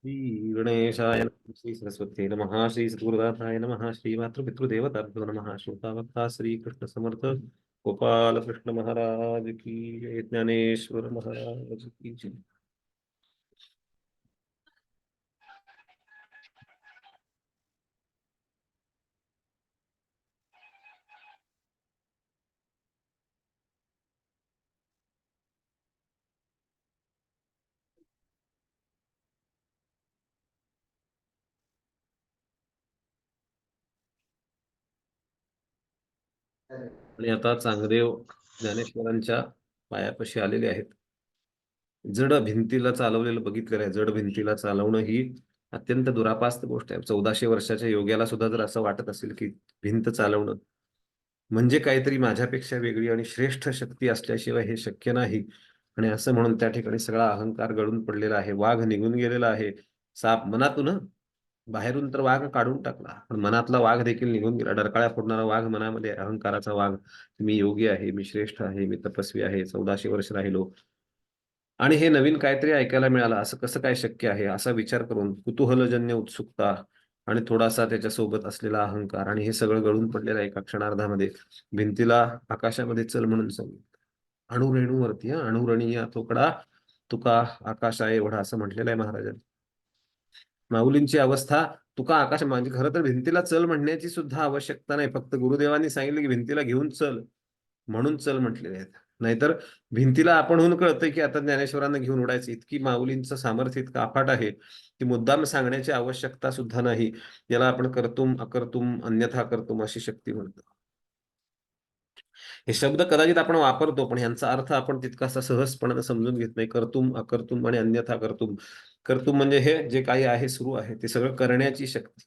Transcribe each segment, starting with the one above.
श्री गणेशाय नमः, श्री सरस्वती नमः, श्री सद्गुरुदासाय नमः, श्री मातृपितृदेवताभ्यो नमः, श्रोतावक्ता श्री कृष्ण समर्थ गोपाल कृष्ण महाराज की जय, ज्ञानेश्वर महाराज की जय. आणि आता चांगदेव ज्ञानेश्वरांच्या पायापाशी आलेले आहेत. जड भिंतीला चालवलेलं बघितलेलं आहे. जड भिंतीला चालवणं ही अत्यंत दुरापास्त गोष्ट आहे. 1400 वर्षाच्या योग्याला सुद्धा जर असं वाटत असेल की भिंत चालवणं म्हणजे काहीतरी माझ्यापेक्षा वेगळी आणि श्रेष्ठ शक्ती असल्याशिवाय हे शक्य नाही, आणि असं म्हणून त्या ठिकाणी सगळा अहंकार गळून पडलेला आहे. वाघ निघून गेलेला आहे. साप मनातून बाहेरून तर वाघ काढून टाकला, पण मनातला वाघ देखील निघून गेला. डरकाळ्या फोडणारा वाघ, मनामध्ये अहंकाराचा वाघ, मी योगी आहे, मी श्रेष्ठ आहे, मी तपस्वी आहे, 1400 वर्ष राहिलो आणि हे नवीन काहीतरी ऐकायला मिळालं, असं कसं काय शक्य आहे, असा विचार करून कुतूहलजन्य उत्सुकता आणि थोडासा त्याच्यासोबत असलेला अहंकार आणि हे सगळं गळून पडलेलं एका क्षणार्धामध्ये भिंतीला आकाशामध्ये चल म्हणून सांगितलं. अणुरेणूवरती, अणुरणीय तोकडा तुका आकाश आहे एवढा, असं म्हटलेलं आहे महाराजांनी. माऊलींची अवस्था तुका आकाश, म्हणजे खरं तर भिंतीला चल म्हणण्याची सुद्धा आवश्यकता नाही. फक्त गुरुदेवांनी सांगितलं की भिंतीला घेऊन चल म्हणून चल म्हटलेले आहेत. नाहीतर भिंतीला आपणहून कळतंय की आता ज्ञानेश्वरांना घेऊन उडायचं. इतकी माऊलींचं सामर्थ्य इतकं अफाट आहे की मुद्दाम सांगण्याची आवश्यकता सुद्धा नाही. याला आपण कर्तुम अकर्तुम अन्यथा कर्तुम अशी शक्ती म्हणतो. हे शब्द कदाचित आपण वापरतो, पण यांचा अर्थ आपण तितकासा सहजपणाने समजून घेत नाही. कर्तुम अकर्तुम आणि अन्यथा कर्तुम. कर्तुम म्हणजे हे जे काही आहे, सुरू आहे, ते सगळं करण्याची शक्ती.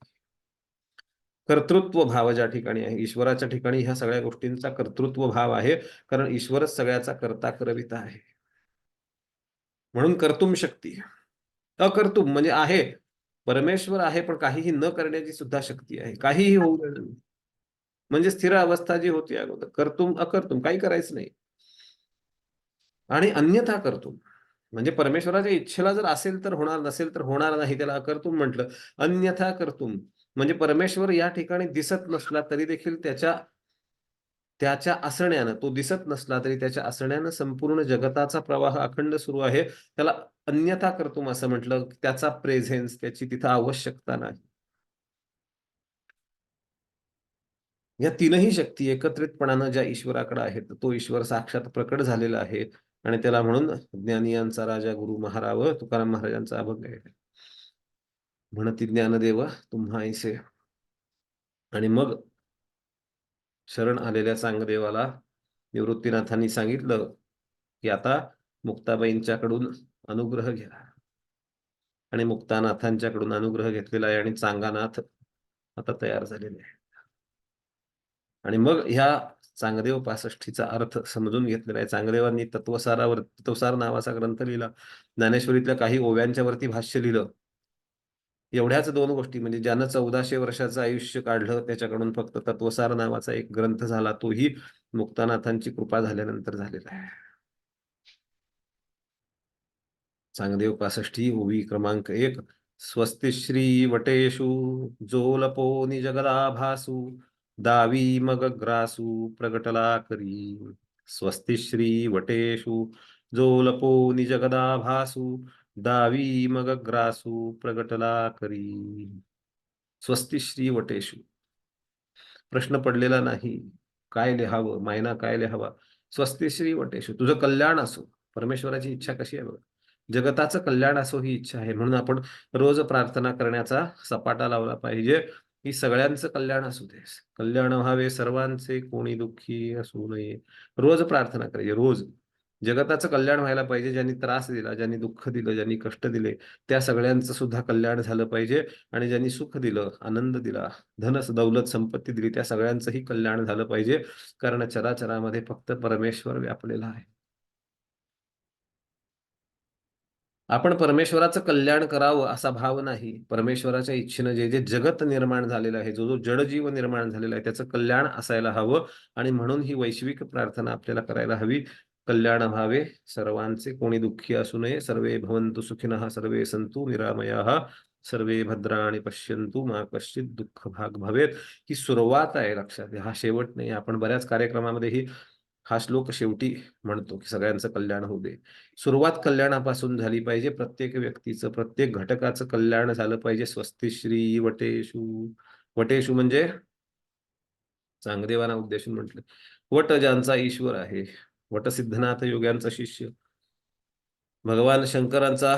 कर्तृत्व भाव ज्या ठिकाणी आहे, ईश्वराच्या ठिकाणी ह्या सगळ्या गोष्टींचा कर्तृत्व भाव आहे, कारण ईश्वरच सगळ्याचा कर्ता करविता आहे. म्हणून कर्तुम शक्ती. अकर्तुम म्हणजे आहे, परमेश्वर आहे, पण काहीही न करण्याची सुद्धा शक्ती आहे. काहीही होऊ देणं नाही. म्हणजे स्थिर अवस्था जी होती अगोदर, कर्तुम अकर्तुम, काही करायचं नाही. आणि अन्यथा कर्तुम म्हणजे परमेश्वराच्या इच्छेला जर असेल तर होणार, नसेल तर होणार नाही, त्याला अकर्तुम म्हटलं. अन्यथा कर्तुम म्हणजे परमेश्वर या ठिकाणी दिसत नसला तरी देखील त्याच्या त्याच्या असण्यानं, तो दिसत नसला तरी त्याच्या असण्यानं संपूर्ण जगताचा प्रवाह अखंड सुरू आहे. त्याला अन्यथा कर्तुम असं म्हटलं. त्याचा प्रेझेन्स, त्याची तिथं आवश्यकता नाही. या तीनही शक्ती एकत्रितपणानं ज्या ईश्वराकडे आहेत, तो ईश्वर साक्षात प्रकट झालेला आहे. आणि त्याला म्हणून ज्ञानियांचा राजा गुरु महाराव तुकाराम महाराजांचा अभंग आहे, म्हणती ज्ञानदेव तुम्हा ऐसे. आणि मग शरण आलेल्या चांगदेवाला निवृत्तीनाथांनी सांगितलं की आता मुक्ताबाईंच्याकडून अनुग्रह घ्या. आणि मुक्तानाथांच्याकडून अनुग्रह घेतलेला आहे आणि चांगानाथ आता तयार झालेले आहे. आणि मग ह्या चांगदेव पासष्टीचा अर्थ समजून घेतलेला आहे. चांगदेवांनी तत्वसार नावाचा ग्रंथ लिहिला. ज्ञानेश्वरीतल्या काही ओव्यांच्या वरती भाष्य लिहिलं. एवढ्याच दोन गोष्टी, म्हणजे ज्यानं 1400 वर्षाचं आयुष्य काढलं त्याच्याकडून फक्त तत्वसार नावाचा एक ग्रंथ झाला, तोही मुक्तानाथांची कृपा झाल्यानंतर झालेला आहे. चांगदेव पासष्टी ओवी क्रमांक 1. स्वस्ति श्री वटेषु जोलपो निजगदाभासु दावी मग ग्रासू प्रगटला करी. स्वस्ति श्री वटेषु जोलपो निजगदाभासु दावी मग ग्रासू प्रगटला करी. स्वस्ति श्री वटेषु. प्रश्न पडलेला नाही, काय लिहावं, मायना काय लिहावा. स्वस्ति श्री वटेषु, तुझं कल्याण असो. परमेश्वराची इच्छा कशी आहे बघ, जगताचं कल्याण असो ही इच्छा आहे. म्हणून आपण रोज प्रार्थना करण्याचा सपाटा लावला पाहिजे की सगळ्यांचं कल्याण असू दे, कल्याण व्हावे सर्वांचे, कोणी दुःखी असू नये. रोज प्रार्थना करायची, रोज. जगताचं कल्याण व्हायला पाहिजे. ज्यांनी त्रास दिला, ज्यांनी दुःख दिलं, ज्यांनी कष्ट दिले, त्या सगळ्यांचं सुद्धा कल्याण झालं पाहिजे. आणि ज्यांनी सुख दिलं, आनंद दिला, धन दौलत संपत्ती दिली, त्या सगळ्यांचंही कल्याण झालं पाहिजे. कारण चराचरामध्ये फक्त परमेश्वर व्यापलेला आहे. आपण परमेश्वराचं कल्याण करावं असा भाव नाही. परमेश्वराच्या इच्छेनं जे जे जगत निर्माण झालेलं आहे, जो जो जडजीव निर्माण झालेला आहे, त्याचं कल्याण असायला हवं. आणि म्हणून ही वैश्विक प्रार्थना आपल्याला करायला हवी. कल्याण व्हावे सर्वांचे, कोणी दुःखी असू नये, सर्वे भवन्तु सुखिनः, सर्वे सन्तु निरामयाः, सर्वे भद्राणि पश्यन्तु मा कश्चित दुःख भाग भवेत. ही सुरुवात आहे, लक्षात घ्या, हा शेवट नाही. आपण बऱ्याच कार्यक्रमामध्येही हा श्लोक शेवटी म्हणतो की सगळ्यांचं कल्याण होऊ दे. सुरुवात कल्याणापासून झाली पाहिजे. प्रत्येक व्यक्तीचं, प्रत्येक घटकाचं कल्याण झालं पाहिजे. स्वस्ति श्री वटेषु. वटेषु म्हणजे चांगदेवांना उद्देशून म्हटलं. वट ज्यांचा ईश्वर आहे, वटसिद्धनाथ योग्यांचा शिष्य, भगवान शंकरांचा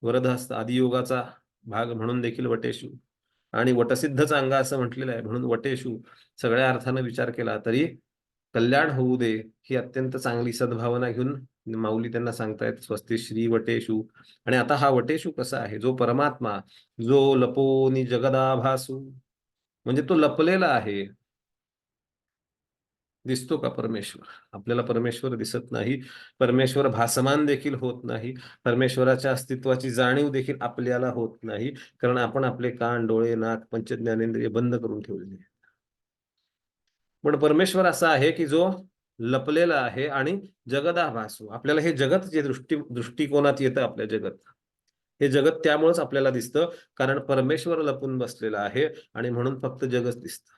वरदहस्त आदियोगाचा भाग म्हणून देखील वटेषु, आणि वटसिद्ध चांगा असं म्हटलेलं आहे म्हणून वटेषु. सगळ्या अर्थानं विचार केला तरी कल्याण होऊ दे ही अत्यंत चांगली सद्भावना घेऊन माऊली त्यांना सांगतायत स्वस्ति श्री वटेषु. आणि आता हा वटेषु कसा आहे? जो परमात्मा, जो लपोनी जगदाभासु, म्हणजे तो लपलेला आहे. दिसतो का परमेश्वर? आपल्याला परमेश्वर दिसत नाही. परमेश्वर भासमान देखील होत नाही. परमेश्वराच्या अस्तित्वाची जाणीव देखील आपल्याला होत नाही, कारण आपण आपले कान, डोळे, नाक, पंचज्ञानेंद्रिय बंद करून ठेवलेले. पण परमेश्वर असा आहे की जो लपलेला आहे आणि जगदाभासू. आपल्याला हे जगत जे दृष्टिकोनात येतं, आपल्या जगत, हे जगत त्यामुळेच आपल्याला दिसतं, कारण परमेश्वर लपून बसलेला आहे आणि म्हणून फक्त जगच दिसतं.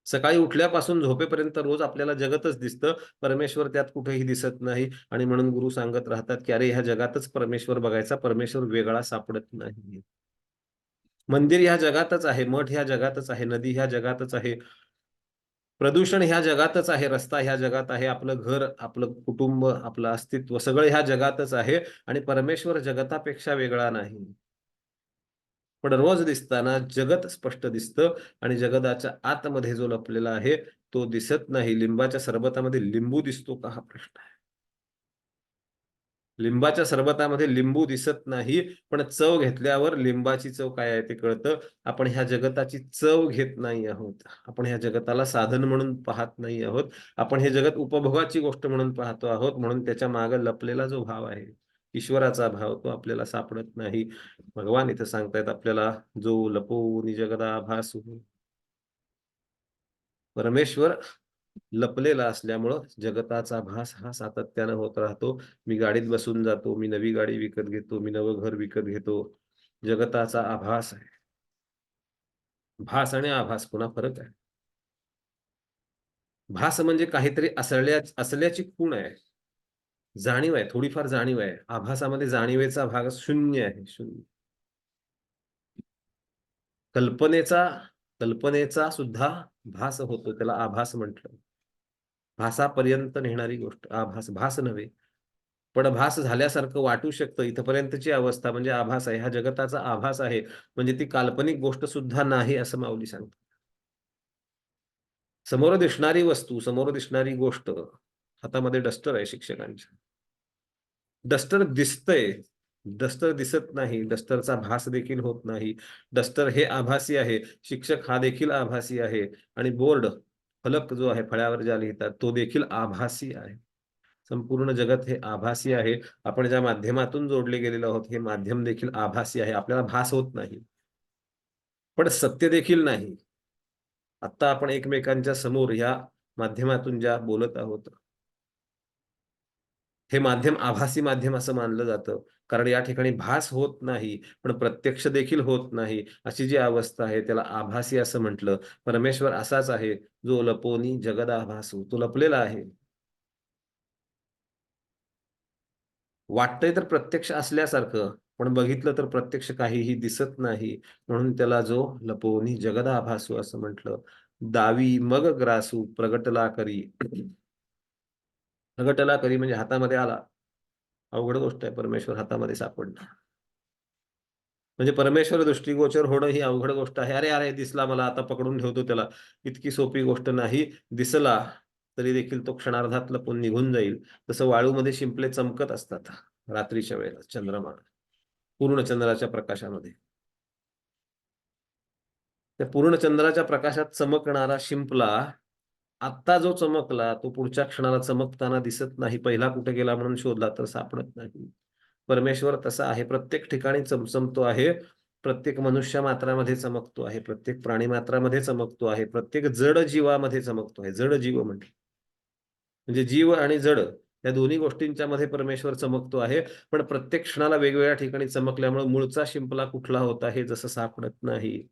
सकाळी उठल्यापासून झोपेपर्यंत रोज आपल्याला जगतच दिसतं, परमेश्वर त्यात कुठेही दिसत नाही. आणि म्हणून गुरु सांगत राहतात की अरे ह्या जगातच परमेश्वर बघायचा, परमेश्वर वेगळा सापडत नाही. मंदिर ह्या जगातच आहे, मठ ह्या जगातच आहे, नदी ह्या जगातच आहे, प्रदूषण ह्या जगातच आहे, रस्ता ह्या जगात आहे, आपलं घर, आपलं कुटुंब, आपलं अस्तित्व सगळं ह्या जगातच आहे. आणि परमेश्वर जगतापेक्षा वेगळा नाही. पण रोज दिसताना जगत स्पष्ट दिसतं आणि जगताच्या आतमध्ये जो लपलेला आहे तो दिसत नाही. लिंबाच्या सरबतामध्ये लिंबू दिसतो का, हा प्रश्न आहे. लिंबाच्या सरबतामध्ये लिंबू दिसत नाही, पण चव घेतल्यावर लिंबाची चव काय आहे ते कळतं. आपण ह्या जगताची चव घेत नाही आहोत. आपण ह्या जगताला साधन म्हणून पाहत नाही आहोत. आपण हे जगत उपभोगाची गोष्ट म्हणून पाहतो आहोत. म्हणून त्याच्या मागे लपलेला जो भाव आहे, ईश्वराचा भाव, तो आपल्याला सापडत नाही. भगवान इथं सांगतायत आपल्याला, जो लपोनी जगदाभासु. परमेश्वर लपलेला असल्यामुळं जगताचा भास हा सातत्यानं होत राहतो. मी गाडीत बसून जातो, मी नवी गाडी विकत घेतो, मी नवं घर विकत घेतो. जगताचा आभास आहे. भास आणि आभास पुन्हा फरक आहे. भास म्हणजे काहीतरी असल्याची खूण आहे, जाणीव आहे, थोडीफार जाणीव आहे. आभासामध्ये जाणीवेचा भाग शून्य आहे, शून्य. कल्पनेचा कल्पनेचा सुद्धा भास होतो, त्याला आभास म्हटलं. भासापर्यंत नेणारी गोष्ट आभास, भास नव्हे. पण भास झाल्यासारखं वाटू शकतं, इथपर्यंतची अवस्था म्हणजे आभास आहे. हा जगताचा आभास आहे, म्हणजे ती काल्पनिक गोष्ट सुद्धा नाही असं माऊली सांगतात. समोर दिसणारी वस्तू, समोर दिसणारी गोष्ट, हातामध्ये डस्टर आहे शिक्षकांच्या, डस्टर दिसतंय, डस्टर दिसत नाही, डस्टरचा भास देखील होत नाही. डस्टर हे आभासी आहे, शिक्षक हा देखील आभासी आहे, आणि बोर्ड, फलक जो आहे फळ्यावर ज्या लिहितात तो देखील आभासी आहे. संपूर्ण जगत हे आभासी आहे. आपण ज्या माध्यमातून जोडले गेलेलो आहोत हे माध्यम देखील आभासी आहे. आपल्याला भास होत नाही, पण सत्य देखील नाही. आता आपण एकमेकांच्या समोर या माध्यमातून ज्या बोलत आहोत, हे माध्यम आभासी माध्यम असं मानलं जातं, कारण या ठिकाणी भास होत नाही, पण प्रत्यक्ष देखील होत नाही. अशी जी अवस्था आहे त्याला आभासी असं म्हटलं. परमेश्वर असाच आहे, जो लपोनी जगदाभासू, तो लपलेला आहे. वाटतंय तर प्रत्यक्ष असल्यासारखं, पण बघितलं तर प्रत्यक्ष काहीही दिसत नाही. म्हणून त्याला जो लपोनी जगदाभासू असं म्हटलं. दावी मग ग्रासू प्रगटला करी. प्रगटला करी म्हणजे हातामध्ये आला. अवघड गोष्ट आहे परमेश्वर हातामध्ये सापडणं. म्हणजे परमेश्वर दृष्टिगोचर होणं ही अवघड गोष्ट आहे. अरे अरे दिसला मला, आता पकडून ठेवतो त्याला. इतकी सोपी गोष्ट नाही. दिसला तरी देखील तो क्षणार्धात लपून निघून जाईल. तसं वाळूमध्ये शिंपले चमकत असतात रात्रीच्या वेळेला, चंद्रमा पूर्ण चंद्राच्या प्रकाशामध्ये. त्या पूर्ण चंद्राच्या प्रकाशात चमकणारा शिंपला आत्ता जो चमकला तो पुढच्या क्षणाला चमकताना दिसत नाही. पहिला कुठे गेला म्हणून शोधला तर सापडत नाही. परमेश्वर तसा आहे, प्रत्येक ठिकाणी चमचमतो आहे. प्रत्येक मनुष्य मात्रामध्ये चमकतो आहे, प्रत्येक प्राणी मात्रामध्ये चमकतो आहे, प्रत्येक जड जीवामध्ये चमकतो आहे. जड जीव म्हणजे म्हणजे जीव आणि जड या दोन्ही गोष्टींच्या मध्ये परमेश्वर चमकतो आहे. पण प्रत्येक क्षणाला वेगवेगळ्या ठिकाणी चमकल्यामुळे मूळचा शिंपला कुठला होता हे जसं सापडत नाही,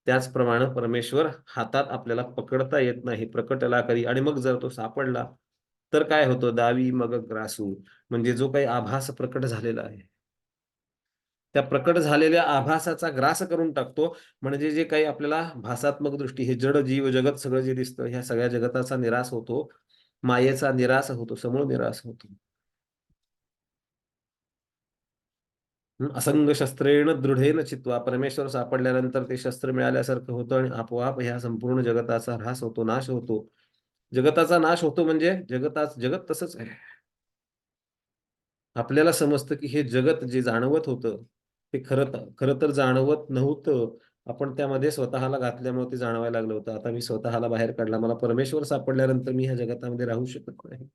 त्याचप्रमाणे परमेश्वर हातात आपल्याला पकडता येत नाही. प्रकटला करी आणि मग जर तो सापडला, तर काय होतं? दावी मग ग्रासू म्हणजे जो काही आभास प्रकट झालेला आहे, त्या प्रकट झालेल्या आभासाचा ग्रास करून टाकतो. म्हणजे जे काही आपल्याला भासात्मक दृष्टी, हे जड जीव जगत सगळं जे दिसतं, ह्या सगळ्या जगताचा निराश होतो. मायेचा निराश होतो, समूळ निराश होतो. असंग शस्त्रेण दृढेन चित्वा परमेश्वर सापडल्यानंतर ते शस्त्र मिळाल्यासारखं होतं आणि आपोआप ह्या संपूर्ण जगताचा ऱ्हास होतो, नाश होतो. जगताचा नाश होतो म्हणजे जगत तसंच आहे. आपल्याला समजतं की हे जगत जे जाणवत होतं, ते खरं तर जाणवत नव्हतं. आपण त्यामध्ये स्वतःला घातल्यामुळे ते जाणवायला लागलं होतं. आता मी स्वतःला बाहेर काढला. मला परमेश्वर सापडल्यानंतर मी ह्या जगतामध्ये राहू शकत नाही.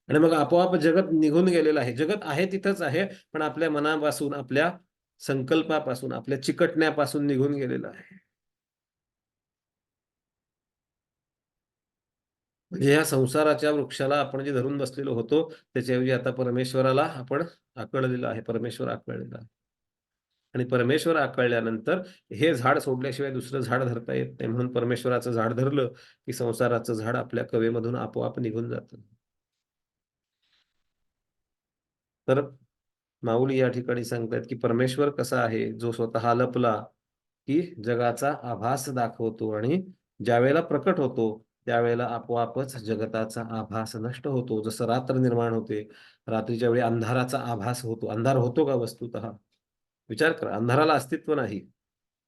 आणि मग आपोआप जगत निघून गेलेलं आहे. जगत आहे तिथंच आहे, पण आपल्या मनापासून, आपल्या संकल्पापासून, आपल्या चिकटण्यापासून निघून गेलेलं आहे. म्हणजे ह्या संसाराच्या वृक्षाला आपण जे धरून बसलेलो होतो, त्याच्याऐवजी आता परमेश्वराला आपण आकळलेलं आहे. परमेश्वर आकळलेला आहे. आणि परमेश्वर आकळल्यानंतर हे झाड सोडल्याशिवाय दुसरं झाड धरता येत नाही. म्हणून परमेश्वराचं झाड धरलं, की संसाराचं झाड आपल्या कवेमधून आपोआप निघून जातं. तर माऊली या ठिकाणी सांगतायत, की परमेश्वर कसा आहे, जो स्वतः लपला, की जगाचा आभास दाखवतो आणि ज्यावेळेला प्रकट होतो, त्यावेळेला आपोआपच जगताचा आभास नष्ट होतो. जसं रात्र निर्माण होते, रात्रीच्या वेळी अंधाराचा आभास होतो. अंधार होतो का वस्तुतः? विचार करा, अंधाराला अस्तित्व नाही.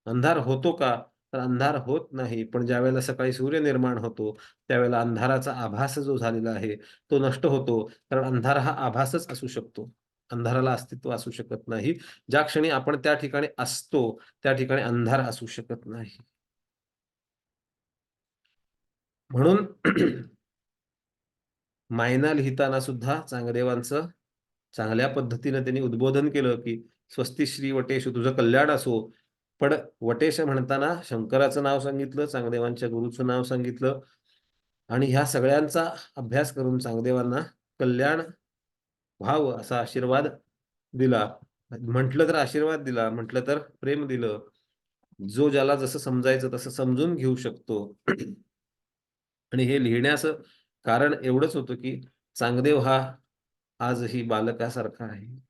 अंधार होतो का? तर अंधार होत नाही. पण ज्यावेळेला सकाळी सूर्य निर्माण होतो, त्यावेळेला अंधाराचा आभास जो झालेला आहे, तो नष्ट होतो. कारण अंधार हा आभासच असू शकतो. अंधाराला अस्तित्व असू शकत नाही. ज्या क्षणी आपण त्या ठिकाणी असतो, त्या ठिकाणी अंधार असू शकत नाही. म्हणून मायना लिहिताना सुद्धा चांगदेवांचं चांगल्या पद्धतीनं त्यांनी उद्बोधन केलं, की "स्वस्ती श्री वटेषु" तुझं कल्याण असो. पण वटेश म्हणताना शंकराचं नाव सांगितलं, चांगदेवांच्या गुरूचं नाव सांगितलं आणि ह्या सगळ्यांचा अभ्यास करून चांगदेवांना कल्याण व्हावं असा आशीर्वाद दिला. म्हटलं तर आशीर्वाद दिला, म्हटलं तर प्रेम दिलं. जो ज्याला जसं समजायचं तसं समजून घेऊ शकतो. आणि हे लिहिण्याचं कारण एवढंच होतं, की चांगदेव हा आजही बालकासारखा आहे.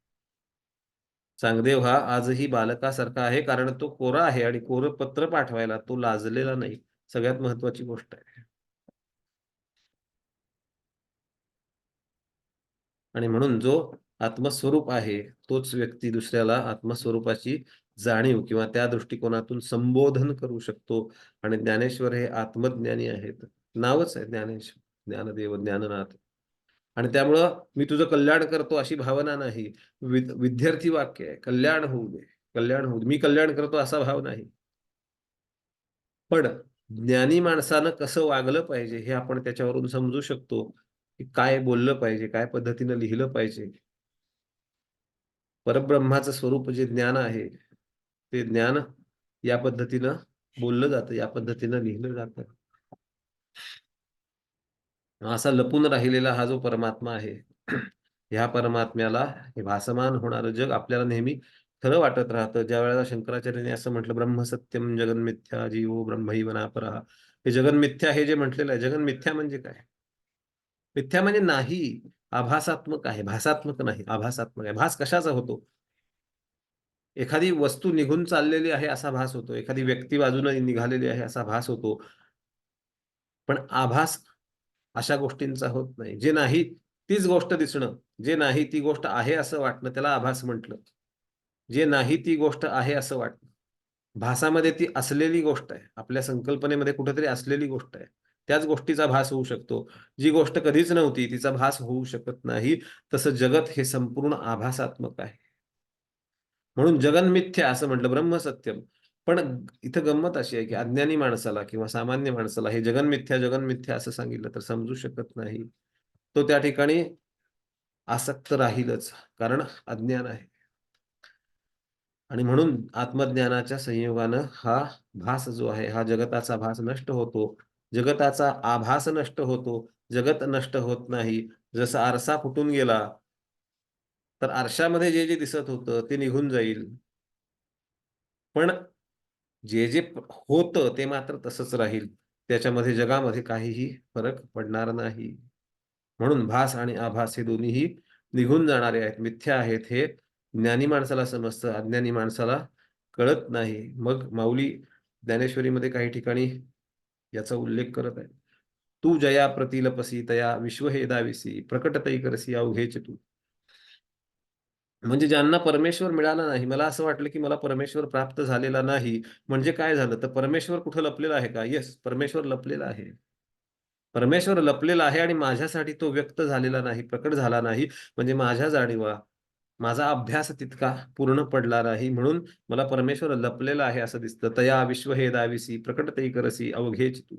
चांगदेव हा आजही बालकासारखा आहे, कारण तो कोरा आहे आणि कोरं पत्र पाठवायला तो लाजलेला नाही. सगळ्यात महत्त्वाची गोष्ट आहे. आणि म्हणून जो आत्मस्वरूप आहे, तोच व्यक्ती दुसऱ्याला आत्मस्वरूपाची जाणीव किंवा त्या दृष्टिकोनातून संबोधन करू शकतो. आणि ज्ञानेश्वर हे आत्मज्ञानी आहेत. नावच आहे ज्ञानेश्वर, ज्ञानदेव, ज्ञाननाथ. आणि त्यामुळं मी तुझं कल्याण करतो अशी भावना नाही. विद्यार्थी वाक्य आहे. कल्याण होऊ दे, कल्याण होऊ दे. मी कल्याण करतो असा भाव नाही. पण ज्ञानी माणसानं कसं वागलं पाहिजे हे आपण त्याच्यावरून समजू शकतो, की काय बोललं पाहिजे, काय पद्धतीनं लिहिलं पाहिजे. परब्रह्माचं स्वरूप जे ज्ञान आहे, ते ज्ञान या पद्धतीनं बोललं जातं, या पद्धतीनं लिहिलं जातं. असा लपून राहिलेला हा जो परमात्मा आहे, ह्या परमात्म्याला हे भासमान होणारं जग आपल्याला नेहमी खरं वाटत राहतं. ज्यावेळेला शंकराचार्यांनी असं म्हटलं, "ब्रह्म सत्यम जगन्मिथ्या, जीवो ब्रह्मैव नापरः." हे जगन्मिथ्या हे जे म्हटलेलं आहे, जगन्मिथ्या म्हणजे काय? मिथ्या म्हणजे नाही, आभासात्मक आहे, भासात्मक नाही, आभासात्मक आहे. भास कशाचा होतो? एखादी वस्तू निघून चाललेली आहे असा भास होतो. एखादी व्यक्ती बाजूने निघालेली आहे असा भास होतो. पण आभास अशा गोष्टींचा होत नाही. जे नाही तीच गोष्ट दिसणं, जे नाही ती गोष्ट आहे असं वाटणं त्याला आभास म्हटलं. जे नाही ती गोष्ट आहे असं वाटणं. भासामध्ये ती असलेली गोष्ट आहे. आपल्या संकल्पनेमध्ये कुठेतरी असलेली गोष्ट आहे. त्याच गोष्टीचा भास होऊ शकतो. जी गोष्ट कधीच नव्हती तिचा भास होऊ शकत नाही. तसं जगत हे संपूर्ण आभासात्मक आहे. म्हणून जगन्मिथ्या असं म्हटलं, ब्रह्म सत्यम. पण इथं गंमत अशी आहे, की अज्ञानी माणसाला किंवा सामान्य माणसाला हे जगन्मिथ्या, जगन्मिथ्या असं सांगितलं तर समजू शकत नाही. तो त्या ठिकाणी आसक्त राहीलच, कारण अज्ञान आहे. आणि म्हणून आत्मज्ञानाच्या संयोगानं हा भास जो आहे, हा जगताचा भास नष्ट होतो जगताचा आभास नष्ट होतो, जगत नष्ट होत नाही. जसा आरसा फुटून गेला, तर आरशामध्ये जे दिसत होतं ते निघून जाईल. पण जे होतं ते मात्र तसंच राहील. त्याच्यामध्ये जगामध्ये काहीही फरक पडणार नाही. म्हणून भास आणि आभास हे दोन्हीही निघून जाणारे आहेत, मिथ्या आहेत. हे ज्ञानी माणसाला समजतं, अज्ञानी माणसाला कळत नाही. मग माऊली ज्ञानेश्वरीमध्ये काही ठिकाणी याचा उल्लेख करत आहेत. "तू जया प्रतीलपसी तया विश्व हे दाविसी, प्रकटतै करसी अवघेच तू." म्हणजे ज्यांना परमेश्वर मिळाला नाही, मला असं वाटलं, की मला परमेश्वर प्राप्त झालेला नाही. म्हणजे काय झालं? तर परमेश्वर कुठं लपलेला आहे का? येस, परमेश्वर लपलेला आहे. परमेश्वर लपलेला आहे आणि माझ्यासाठी तो व्यक्त झालेला नाही, प्रकट झाला नाही. म्हणजे माझ्या जाणीवा, माझा अभ्यास तितका पूर्ण पडला नाही. म्हणून मला परमेश्वर लपलेला आहे असं दिसतं. "तया विश्व हे दाविसी, प्रकटतै करसी अवघेच तू."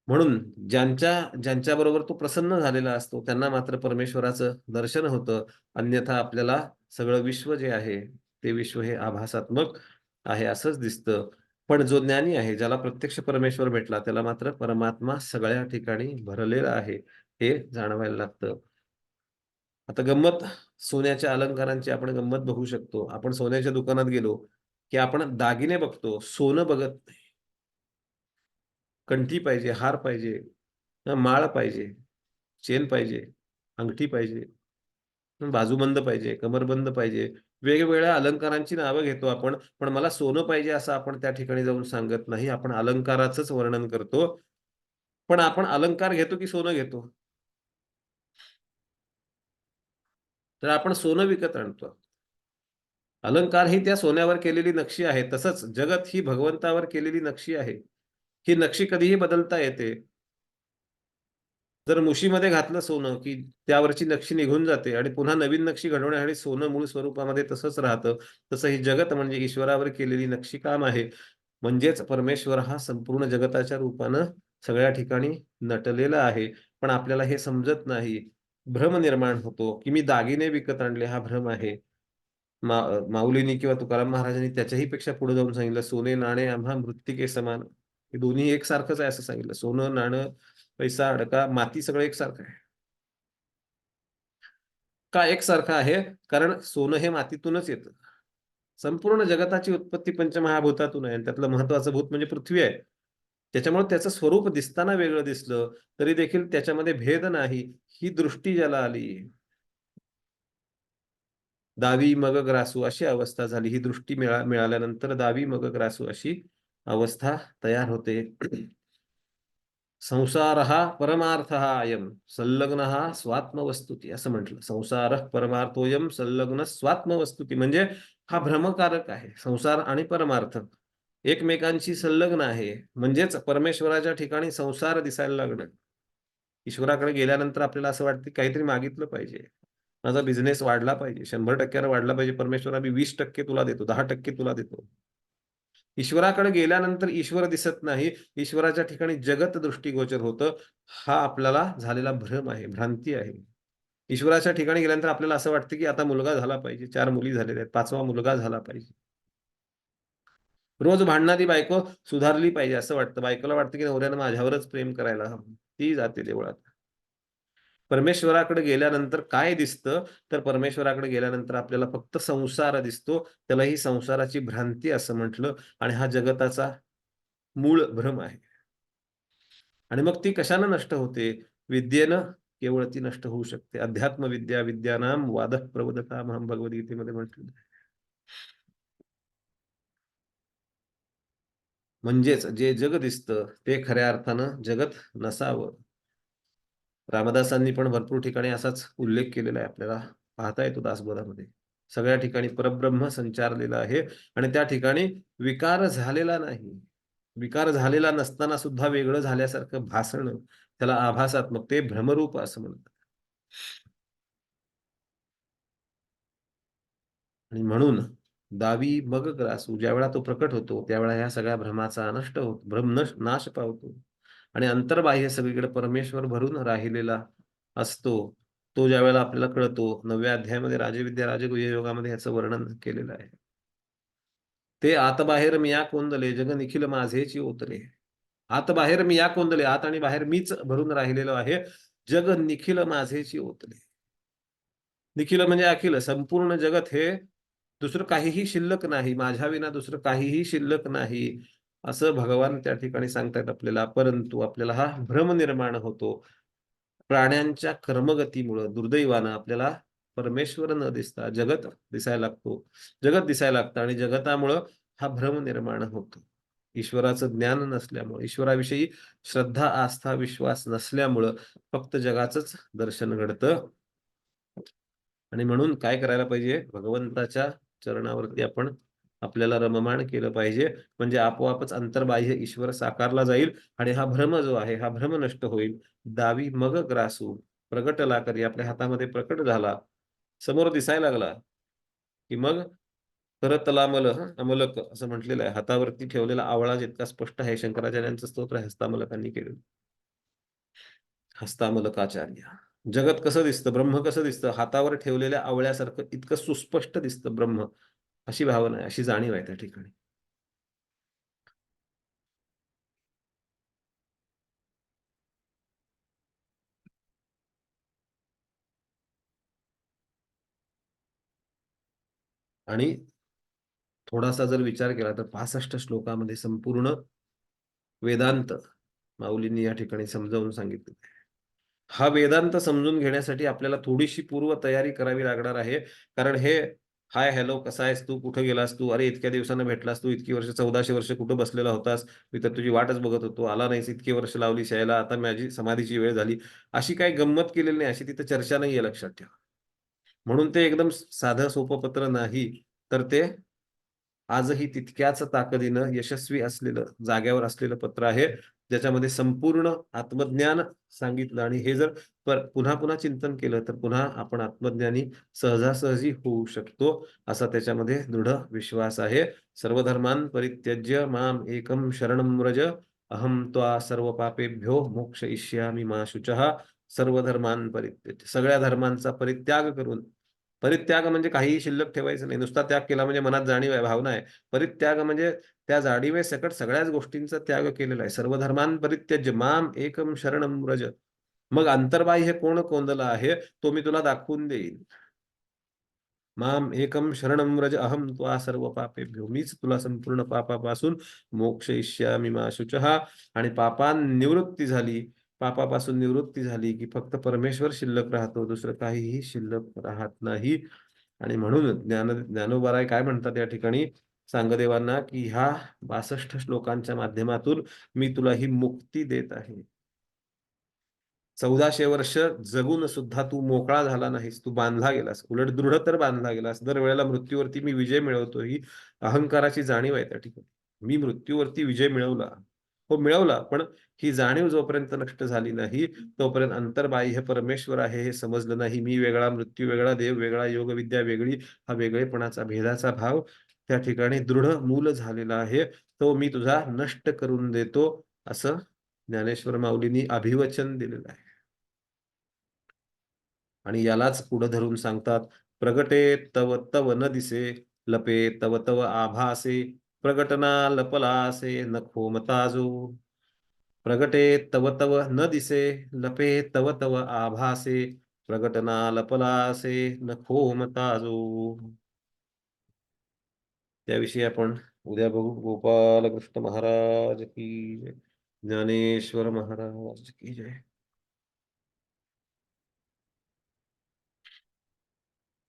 म्हणून ज्यांच्याबरोबर तो प्रसन्न झालेला असतो, त्यांना मात्र परमेश्वराचं दर्शन होतं. अन्यथा आपल्याला सगळं विश्व जे आहे, ते विश्व हे आभासात्मक आहे असंच दिसतं. पण जो ज्ञानी आहे, ज्याला प्रत्यक्ष परमेश्वर भेटला, त्याला मात्र परमात्मा सगळ्या ठिकाणी भरलेला आहे, हे जाणवायला लागतं. आता गंमत सोन्याच्या अलंकारांची आपण गंमत बघू शकतो. आपण सोन्याच्या दुकानात गेलो, की आपण दागिने बघतो, सोनं बघत नाही. कंठी पाहिजे, हार पाहिजे, माळ पाहिजे, चेन पाहिजे, अंगठी पाहिजे, बाजूबंद पाहिजे, कमरबंद पाहिजे. वेगवेगळ्या अलंकारांची नावं घेतो आपण. पण मला सोनं पाहिजे असं आपण त्या ठिकाणी जाऊन सांगत नाही. आपण अलंकाराचंच वर्णन करतो. पण आपण अलंकार घेतो की सोनं घेतो? तर आपण सोनं विकत आणतो. अलंकार ही त्या सोन्यावर केलेली नक्षी आहे. तसंच जगत ही भगवंतावर केलेली नक्षी आहे. ही नक्षी कधीही बदलता येते. जर मुशीमध्ये घातलं सोनं, की त्यावरची नक्षी निघून जाते आणि पुन्हा नवीन नक्षी घडवण्यासाठी सोनं मूळ स्वरूपामध्ये तसंच राहतं. तसं ही जगत म्हणजे ईश्वरावर केलेली नक्षीकाम आहे. म्हणजेच परमेश्वर हा संपूर्ण जगताच्या रूपानं सगळ्या ठिकाणी नटलेला आहे. पण आपल्याला हे समजत नाही. भ्रम निर्माण होतो, की मी दागिने विकत आणले हा भ्रम आहे. माऊलींनी किंवा तुकाराम महाराजांनी त्याच्याही पेक्षा पुढे जाऊन सांगितलं, "सोने नाणे आम्हा मृत्तिके समान." हे दोन्ही एकसारखंच आहे असं सांगितलं. सोनं, नाणं, पैसा, अडका, माती सगळं एकसारखं आहे. का एकसारखं आहे? कारण सोनं हे मातीतूनच येतं. संपूर्ण जगताची उत्पत्ती पंचमहाभूतातून आहे आणि त्यातलं महत्त्वाचं भूत म्हणजे पृथ्वी आहे. त्याच्यामुळे त्याचं स्वरूप दिसताना वेगळं दिसलं, तरी देखील त्याच्यामध्ये भेद नाही. ही दृष्टी ज्याला आली, दावी मग ग्रासू अशी अवस्था झाली. ही दृष्टी मिळाल्यानंतर दावी मग ग्रासू अशी अवस्था तयार होते. संसारः परमार्थः अयं संलग्नः स्वात्मवस्तुती असं म्हटलं. संसारः परमार्थोऽयं संलग्न स्वात्मवस्तुती म्हणजे हा भ्रमकारक आहे. संसार आणि परमार्थ एकमेकांशी संलग्न आहे. म्हणजेच परमेश्वराच्या ठिकाणी संसार दिसायला लागणं. ईश्वराकडे गेल्यानंतर आपल्याला असं वाटतं, की काहीतरी मागितलं पाहिजे. माझा बिझनेस वाढला पाहिजे. 100% वाढला पाहिजे. परमेश्वरा मी 20% तुला देतो, 10% तुला देतो. ईश्वराकडे गेल्यानंतर ईश्वर दिसत नाही. ईश्वराच्या ठिकाणी जगत दृष्टिगोचर होतं. हा आपल्याला झालेला भ्रम आहे, भ्रांती आहे. ईश्वराच्या ठिकाणी गेल्यानंतर आपल्याला असं वाटतं, की आता मुलगा झाला पाहिजे. 4 मुली झालेल्या आहेत. 5वा मुलगा झाला पाहिजे. रोज भांडणारी बायको सुधारली पाहिजे असं वाटतं. बायकोला वाटतं, की नवऱ्यानं माझ्यावरच प्रेम करायला हवं. ती जाते देवळात. परमेश्वराकडे गेल्यानंतर काय दिसतं? तर परमेश्वराकडे गेल्यानंतर आपल्याला फक्त संसार दिसतो. त्याला ही संसाराची भ्रांती असं म्हटलं आणि हा जगताचा मूळ भ्रम आहे. आणि मग ती कशानं नष्ट होते? विद्येनं केवळ ती नष्ट होऊ शकते. अध्यात्म विद्या विद्यानां वादः प्रवदतामहं भगवद्गीतेमध्ये म्हटलेलं आहे. म्हणजेच जे जग दिसतं ते खऱ्या अर्थानं जगत नसावं. रामदासांनी पण भरपूर ठिकाणी असाच उल्लेख केलेला आहे आपल्याला पाहता येतो दासबोधामध्ये. सगळ्या ठिकाणी परब्रह्म संचारलेला आहे आणि त्या ठिकाणी विकार झालेला नाही. विकार झालेला नसताना सुद्धा वेगळं झाल्यासारखं भासणं, त्याला आभासात्मक ते भ्रमरूप असं म्हणतात. आणि म्हणून दावी मग ग्रासू ज्यावेळेला तो प्रकट होतो, त्यावेळेला ह्या सगळ्या भ्रमाचा नष्ट होतो. नाश पावतो आणि अंतर्बाह्य सगळीकडे परमेश्वर भरून राहिलेला असतो. तो ज्यावेळेला आपल्याला कळतो 9व्या अध्यायामध्ये राजविद्या राजगुह्य योगामध्ये ह्याचं वर्णन केलेलं आहे. ते आतबाहेर मिया कोंदले जग निखिल माझेची ओतले. आत बाहेर मी या कोंदले, आत आणि बाहेर मीच भरून राहिलेलो आहे. जग निखिल माझेची ओतले. निखिल म्हणजे अखिल, संपूर्ण जगत हे दुसरं काहीही शिल्लक नाही, माझ्या विना दुसरं काहीही शिल्लक नाही, असं भगवान त्या ठिकाणी सांगतायत आपल्याला. परंतु आपल्याला हा भ्रम निर्माण होतो. प्राण्यांच्या कर्मगतीमुळं दुर्दैवानं आपल्याला परमेश्वर न दिसता जगत दिसायला लागतो. जगत दिसायला लागतं आणि जगतामुळं हा भ्रम निर्माण होतो. ईश्वराचं ज्ञान नसल्यामुळं, ईश्वराविषयी श्रद्धा, आस्था, विश्वास नसल्यामुळं फक्त जगाचंच दर्शन घडतं. आणि म्हणून काय करायला पाहिजे? भगवंताच्या चरणावरती आपण आपल्याला रममाण केलं पाहिजे. म्हणजे आपोआपच अंतर्बाह्य ईश्वर साकारला जाईल आणि हा भ्रम जो आहे, हा भ्रम नष्ट होईल. दावी मग ग्रासू प्रगटला करी आपल्या हातामध्ये प्रकट झाला, समोर दिसायला लागला, की मग करतलामल अमलक असं म्हटलेलं आहे. हातावरती ठेवलेला आवळा जितका स्पष्ट आहे, शंकराचार्यांचं स्तोत्र आहे हस्तामलकांनी केलेलं. हस्तामलकाचार्य. जगत कसं दिसतं, ब्रह्म कसं दिसतं? हातावर ठेवलेल्या आवळ्यासारखं इतकं सुस्पष्ट दिसतं ब्रह्म. अशी भावना आहे, अशी जाणीव आहे त्या ठिकाणी. आणि थोडासा जर विचार केला तर 65 श्लोकामध्ये संपूर्ण वेदांत माऊलींनी या ठिकाणी समजावून सांगितलं. हा वेदांत समजून घेण्यासाठी आपल्याला थोडीशी पूर्वतयारी करावी लागणार आहे. कारण हे हाय, हॅलो, कसा आहेस तू? कुठे गेलास तू? अरे, इतक्या दिवसानं भेटलास तू. इतकी वर्ष 1400 वर्ष कुठं बसलेला होतास? मी तर तुझी वाटच बघत होतो. आला नाहीस. इतकी वर्ष लावलीस यायला. आता माझी समाधीची वेळ झाली. अशी काही गंमत केलेली नाही. अशी तिथं चर्चा नाहीये, लक्षात ठेवा. म्हणून ते एकदम साधं सोपं पत्र नाही, तर ते आजही तितक्याच ताकदीनं यशस्वी असलेलं, जाग्यावर असलेलं पत्र आहे, ज्याच्यामध्ये संपूर्ण आत्मज्ञान सांगितलं. आणि हे जर पुन्हा पुन्हा चिंतन केलं तर पुन्हा आपण आत्मज्ञानी सहजासहजी होऊ शकतो, असा त्याच्यामध्ये दृढ विश्वास आहे. सर्वधर्मान् परित्यज्य माम एकम शरणं व्रज अहम त्वा सर्व पापेभ्यो मोक्षयिष्यामि मा शुचः. सर्व धर्मान् परित्यज्य, सगळ्या धर्मांचा परित्याग करून. परित्याग म्हणजे काहीही शिल्लक ठेवायचं नाही. नुसता त्याग केला म्हणजे मनात जाणीव आहे, भावना आहे. परित्याग म्हणजे त्या जाणीवेसकट सगळ्याच गोष्टींचा त्याग केलेला आहे. सर्व धर्मान् परित्यज्य माम एकम शरणं व्रज. मग अंतर्बाह्य कोण कोंदला आहे, तो मी तुला दाखवून देईन. माम एकम शरणं व्रज अहम त्वा सर्व पापेभ्यो. मीच तुला संपूर्ण पापापासून मोक्षयिष्यामि मा शुचः. आणि निवृत्ती झाली, पापापासून निवृत्ती झाली की फक्त परमेश्वर शिल्लक राहतो, दुसरं काहीही शिल्लक राहत नाही. आणि म्हणून ज्ञानोबाराय काय म्हणतात या ठिकाणी सांगदेवांना, की ह्या 62 श्लोकांच्या माध्यमातून मी तुला ही मुक्ती देत आहे. 1400 वर्ष जगून सुद्धा तू मोकळा झाला नाहीस, तू बांधला गेलास, उलट दृढ तर बांधला गेलास. दरवेळेला मृत्यूवरती मी विजय मिळवतो, ही अहंकाराची जाणीव आहे त्या ठिकाणी. मी मृत्यूवरती विजय मिळवला, हो मिळवला, पण ही जाणीव जोपर्यंत नष्ट झाली नाही, तोपर्यंत अंतर्बाह्य परमेश्वर आहे हे समजलं नाही. मी वेगळा, मृत्यू वेगळा, देव वेगळा, योगविद्या वेगळी, हा वेगळेपणाचा, भेदाचा भाव त्या ठिकाणी दृढ मूल झालेला आहे. तो मी तुझा नष्ट करून देतो, असं ज्ञानेश्वर माऊलींनी अभिवचन दिलेलं आहे. आणि यालाच पुढे धरून सांगतात, प्रगटे तव तव न दिसे, लपे तव तव आभासे, प्रगटना लपलासे नको मताजो. प्रगटे तव तव न दिसे, लपे तव तव आभासे, प्रगटना लपलासे नको मताजो. त्याविषयी आपण उद्या बघू. गोपाल कृष्ण महाराज की जय. ज्ञानेश्वर महाराज की जय.